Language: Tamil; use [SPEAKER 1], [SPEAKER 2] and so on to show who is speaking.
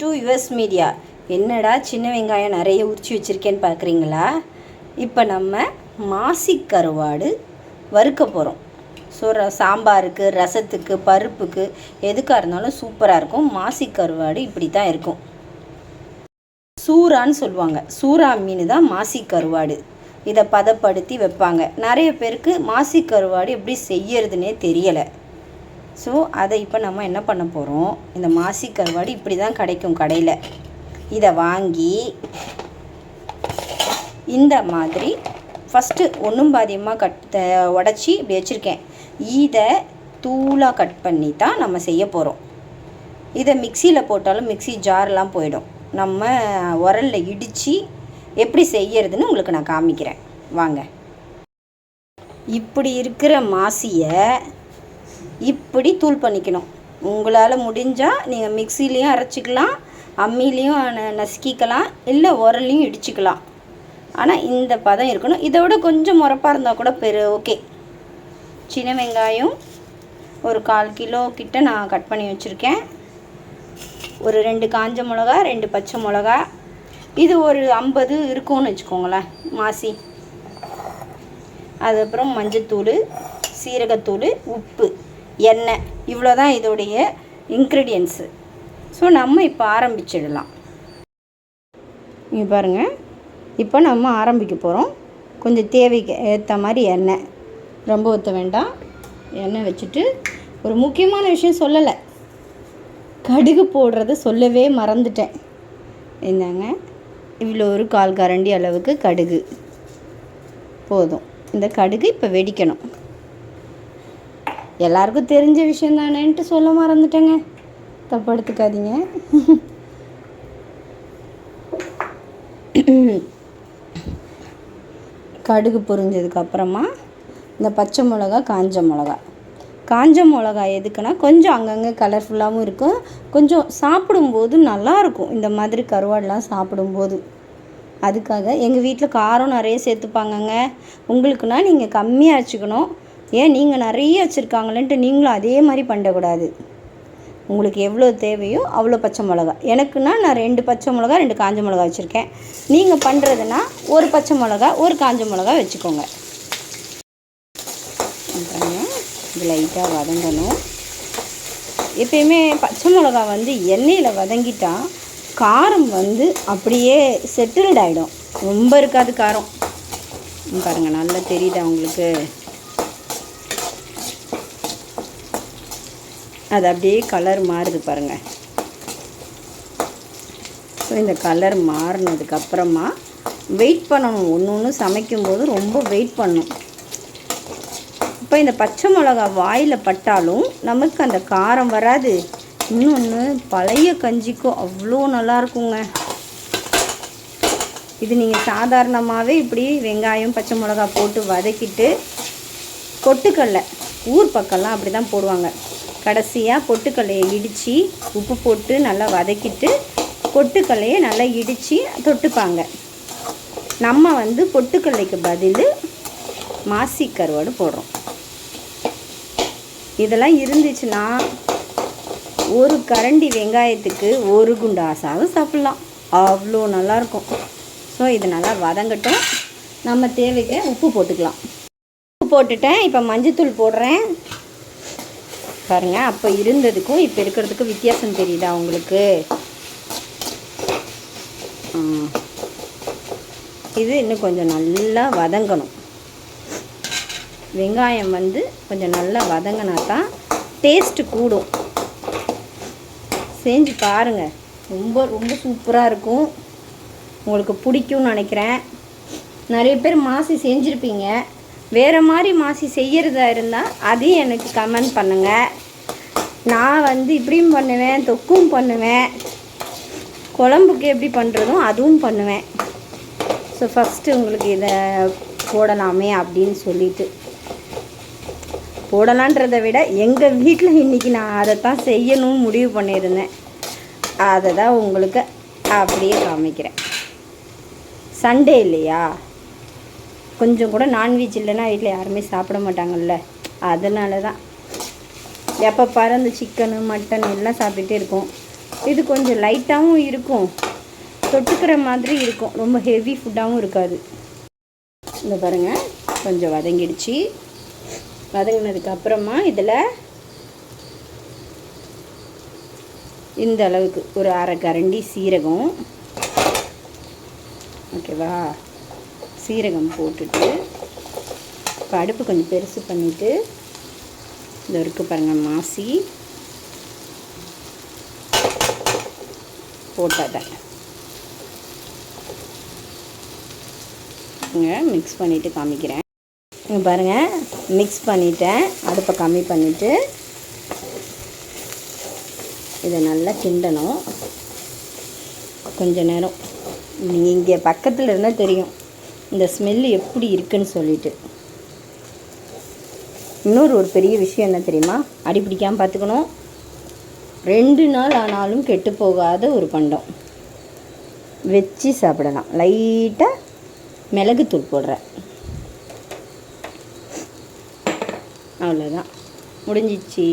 [SPEAKER 1] To US media. என்னடா சின்ன வெங்காயம் நிறைய உரிச்சு வச்சுருக்கேன்னு பார்க்குறீங்களா? இப்போ நம்ம மாசி கருவாடு வறுக்க போகிறோம். ஸோ சாம்பாருக்கு, ரசத்துக்கு, பருப்புக்கு எதுக்காக இருந்தாலும் சூப்பராக இருக்கும். மாசி கருவாடு இப்படி தான் இருக்கும். சூறான்னு சொல்லுவாங்க. சூறா மீன் தான் மாசி கருவாடு. இதை பதப்படுத்தி வைப்பாங்க. நிறைய பேருக்கு மாசி கருவாடு எப்படி செய்யறதுனே தெரியலை. ஸோ அதை இப்போ நம்ம என்ன பண்ண போகிறோம், இந்த மாசி கருவாடு இப்படி தான் கிடைக்கும் கடையில். இதை வாங்கி இந்த மாதிரி ஃபஸ்ட்டு ஒன்றும் பாதியமாக உடச்சி இப்படி வச்சுருக்கேன். இதை தூளாக கட் பண்ணி தான் நம்ம செய்ய போகிறோம். இதை மிக்சியில் போட்டாலும் மிக்சி ஜார்லாம் போயிடும். நம்ம உரலில் இடித்து எப்படி செய்யறதுன்னு உங்களுக்கு நான் காமிக்கிறேன் வாங்க. இப்படி இருக்கிற மாசியை இப்படி தூள் பண்ணிக்கணும். உங்களால் முடிஞ்சால் நீங்கள் மிக்சிலையும் அரைச்சிக்கலாம், அம்மிலையும் நசுக்கிக்கலாம், இல்லை உரலையும் இடிச்சிக்கலாம். ஆனால் இந்த பதம் இருக்கணும். இதை விட கொஞ்சம் முறப்பாக இருந்தால் கூட ஓகே. சின்ன வெங்காயம் ஒரு 1/4 கிலோ கிட்ட நான் கட் பண்ணி வச்சுருக்கேன். ஒரு 2 காஞ்ச மிளகா, 2 பச்சை மிளகா. இது ஒரு 50 இருக்கும்னு வச்சுக்கோங்களேன் மாசி. அதுக்கப்புறம் மஞ்சத்தூள், சீரகத்தூள், உப்பு, எண்ணெய், இவ்வளோ தான் இதோடைய இன்க்ரீடியன்ஸு. ஸோ நம்ம இப்போ ஆரம்பிச்சிடலாம். இங்கே பாருங்கள், இப்போ நம்ம ஆரம்பிக்க போகிறோம். கொஞ்சம் தேவைக்கு ஏற்ற மாதிரி எண்ணெய், ரொம்ப ஊற்ற வேண்டாம். எண்ணெய் வச்சுட்டு ஒரு முக்கியமான விஷயம் சொல்லலை, கடுகு போடுறத சொல்லவே மறந்துட்டேன். என்னங்க, இவ்வளோ ஒரு 1/4 கரண்டி அளவுக்கு கடுகு போதும். இந்த கடுகு இப்போ வெடிக்கணும். எல்லாருக்கும் தெரிஞ்ச விஷயம் தானேன்ட்டு சொல்ல மறந்துட்டேங்க, தப்பு எடுத்துக்காதீங்க. கடுகு பொரிஞ்சதுக்கப்புறமா இந்த பச்சை மிளகா, காஞ்ச மிளகா எதுக்குன்னா கொஞ்சம் அங்கங்கே கலர்ஃபுல்லாகவும் இருக்கும், கொஞ்சம் சாப்பிடும்போது நல்லாயிருக்கும். இந்த மாதிரி கருவாடெலாம் சாப்பிடும்போது அதுக்காக எங்கள் வீட்டில் காரம் நிறைய சேர்த்துப்பாங்கங்க. உங்களுக்குன்னா நீங்கள் கம்மியாக வச்சுக்கணும். ஏன் நீங்கள் நிறைய வச்சுருக்காங்களேன்ட்டு நீங்களும் அதே மாதிரி பண்ணக்கூடாது. உங்களுக்கு எவ்வளோ தேவையோ அவ்வளோ பச்சை மிளகா. எனக்குன்னா நான் 2 பச்சை மிளகா, 2 காஞ்ச மிளகா வச்சுருக்கேன். நீங்கள் பண்ணுறதுன்னா ஒரு பச்சை மிளகா, ஒரு காஞ்ச மிளகா வச்சுக்கோங்க. இது லைட்டாக வதங்கணும். எப்பயுமே பச்சை மிளகா எண்ணெயில் வதங்கிட்டால் காரம் அப்படியே செட்டில்ட் ஆகிடும். ரொம்ப இருக்காது காரம். பாருங்கள், நல்லா தெரியுதா உங்களுக்கு? அது அப்படியே கலர் மாறுது பாருங்கள். ஸோ இந்த கலர் மாறினதுக்கப்புறமா வெயிட் பண்ணணும். ஒன்று சமைக்கும்போது ரொம்ப வெயிட் பண்ணணும். இப்போ இந்த பச்சை மிளகா வாயில் பட்டாலும் நமக்கு அந்த காரம் வராது. இன்னொன்று பழைய கஞ்சிக்கும் அவ்வளோ நல்லாயிருக்குங்க. இது நீங்கள் சாதாரணமாகவே இப்படி வெங்காயம், பச்சை மிளகா போட்டு வதக்கிட்டு, பொட்டுக்கடலை ஊர் பக்கம்லாம் அப்படி தான் போடுவாங்க. கடைசியாக பொட்டுக்கல்லையை இடித்து உப்பு போட்டு நல்லா வதக்கிட்டு பொட்டுக்கல்லையை நல்லா இடித்து தொட்டுப்பாங்க. நம்ம பொட்டுக்கல்லைக்கு பதில் மாசி கருவாடு போடுறோம். இதெல்லாம் இருந்துச்சுன்னா ஒரு கரண்டி வெங்காயத்துக்கு ஒரு குண்டாசாவும் சாப்பிட்லாம். அவ்வளோ நல்லாயிருக்கும். ஸோ இது நல்லா வதங்கட்டும். நம்ம தேவைக்கு உப்பு போட்டுக்கலாம். உப்பு போட்டுட்டேன். இப்போ மஞ்சத்தூள் போடுறேன். பாருங்கள், அப்போ இருந்ததுக்கும் இப்போ இருக்கிறதுக்கும் வித்தியாசம் தெரியுதா உங்களுக்கு? இது இன்னும் கொஞ்சம் நல்லா வதங்கணும். வெங்காயம் கொஞ்சம் நல்லா வதங்கினா தான் டேஸ்ட்டு கூடும். செஞ்சு பாருங்கள், ரொம்ப ரொம்ப சூப்பராக இருக்கும். உங்களுக்கு பிடிக்கும்னு நினைக்கிறேன். நிறைய பேர் மாசி செஞ்சுருப்பீங்க. வேறு மாதிரி மாசி செய்கிறதா இருந்தால் அதையும் எனக்கு கமெண்ட் பண்ணுங்கள். நான் இப்படியும் பண்ணுவேன், தொக்கும் பண்ணுவேன், குழம்புக்கு எப்படி பண்ணுறதும் அதுவும் பண்ணுவேன். ஸோ ஃபஸ்ட்டு உங்களுக்கு இதை போடலாமே அப்படின்னு சொல்லிட்டு போடலான்றதை விட எங்கள் வீட்டில் இன்றைக்கி நான் அதை தான் செய்யணும்னு முடிவு பண்ணியிருந்தேன். அதை தான் உங்களுக்கு அப்படியே காமிக்கிறேன். சண்டே இல்லையா, கொஞ்சம் கூட நான்வெஜ் இல்லைன்னா வீட்டில் யாருமே சாப்பிட மாட்டாங்கல்ல, அதனால தான். எப்போ பாரு அந்த சிக்கனு, மட்டன் எல்லாம் சாப்பிட்டுட்டே இருக்கோம். இது கொஞ்சம் லைட்டாகவும் இருக்கும், தொட்டுக்கிற மாதிரி இருக்கும், ரொம்ப ஹெவி ஃபுட்டாகவும் இருக்காது. இந்த பாருங்கள் கொஞ்சம் வதங்கிடுச்சு. வதங்கினதுக்கப்புறமா இதில் இந்த அளவுக்கு ஒரு அரை கரண்டி சீரகம், ஓகேவா, சீரகம் போட்டுட்டு இப்போ அடுப்பு கொஞ்சம் பெருசு பண்ணிவிட்டு இந்த இருக்குது பாருங்கள் மாசி போட்டதை மிக்ஸ் பண்ணிவிட்டு காமிக்கிறேன். இங்கே பாருங்கள் மிக்ஸ் பண்ணிட்டேன். அடுப்பை கம்மி பண்ணிவிட்டு இதை நல்லா கிண்டணும் கொஞ்ச நேரம். நீங்கள் இங்கே பக்கத்தில் இருந்தால் தெரியும் இந்த ஸ்மெல்லு எப்படி இருக்குன்னு சொல்லிட்டு. ஒரு பெரிய விஷயம் என்ன தெரியுமா, அடி பிடிக்காமல் பார்த்துக்கணும். 2 நாள் ஆனாலும் கெட்டு போகாத ஒரு பண்டம், வச்சு சாப்பிடலாம். லைட்டாக மிளகுத்தூள் போடுறேன், அவ்வளோதான், முடிஞ்சிச்சு.